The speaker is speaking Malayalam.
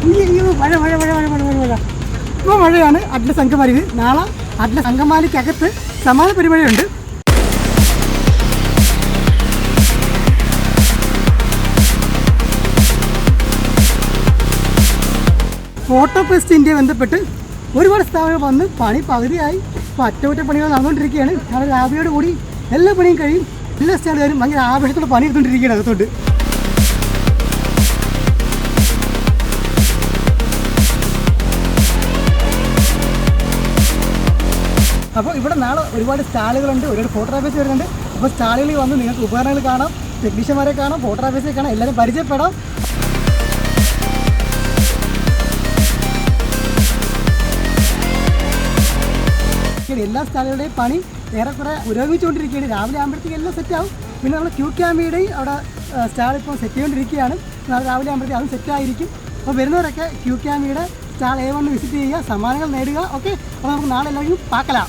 അയ്യോ മഴ മഴ മഴ മഴ മഴ മഴ മഴ ഇപ്പോൾ മഴയാണ്. അറ്റ്ലസ് അങ്കമാലിയിൽ നാളെ അറ്റ്ലസ് അങ്കമാലിക്കകത്ത് സമാന പരിപാടിയുണ്ട്. ഫോട്ടോ ഫെസ്റ്റിൻ്റെ ബന്ധപ്പെട്ട് ഒരുപാട് സ്ഥാപനങ്ങൾ വന്ന് പണി പകുതിയായി. ഇപ്പോൾ അറ്റകുറ്റപ്പണികൾ നടന്നുകൊണ്ടിരിക്കുകയാണ്. നാളെ രാവിലെയോട് കൂടി എല്ലാ പണിയും കഴിയും. എല്ലാ സ്റ്റാളുകാരും ഭയങ്കര ആവേശത്തോടെ പണിയെടുത്തുകൊണ്ടിരിക്കുകയാണ് അകത്തോട്ട്. അപ്പോൾ ഇവിടെ നാളെ ഒരുപാട് സ്റ്റാളുകളുണ്ട്, ഒരുപാട് ഫോട്ടോഗ്രാഫേഴ്സ് വരുന്നുണ്ട്. അപ്പോൾ സ്റ്റാളുകളിൽ വന്ന് നിങ്ങൾക്ക് ഉപകരണങ്ങൾ കാണാം, ടെക്നീഷ്യന്മാരെ കാണാം, ഫോട്ടോഗ്രാഫേഴ്സിനെ കാണാം, എല്ലാവരും പരിചയപ്പെടാം. എല്ലാ സ്റ്റാളുകളുടെയും പണി ഏറെക്കുറെ പുരോഗമിച്ചുകൊണ്ടിരിക്കുകയാണ്. രാവിലെ ആകുമ്പോഴത്തേക്ക് എല്ലാം സെറ്റാവും. പിന്നെ നമ്മൾ ക്യൂ ക്യാമയുടെയും അവിടെ സ്റ്റാൾ ഇപ്പോൾ സെറ്റ് ചെയ്തുകൊണ്ടിരിക്കുകയാണ്. നാളെ രാവിലെ ആകുമ്പോഴത്തേക്ക് അതും സെറ്റായിരിക്കും. അപ്പോൾ വരുന്നവരൊക്കെ ക്യൂ ക്യാമയുടെ സ്റ്റാൾ A1 വിസിറ്റ് ചെയ്യുക, സമ്മാനങ്ങൾ നേടുക. ഓക്കെ, അപ്പോൾ നമുക്ക് നാളെ എല്ലാവരും പാക്കലാം.